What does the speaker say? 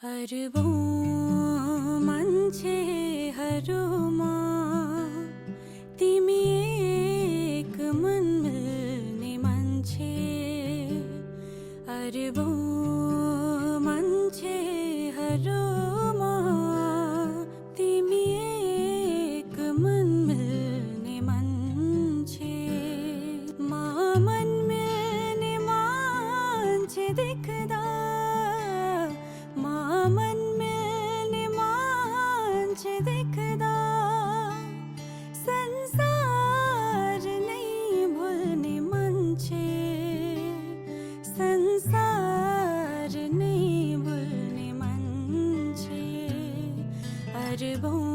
अरबौं मान्छेहरूमा तिमी एक मन मिल्ने मान्छे। अरबौं मान्छेहरूमा तिमी एक मन मिल्ने मान्छे। मन मिल्ने मान्छे देख्दा मन मिल्ने मान्छे देख्दा संसार नै भुल्ने मान्छे। संसार नै भुल्ने मान्छे। अरबौं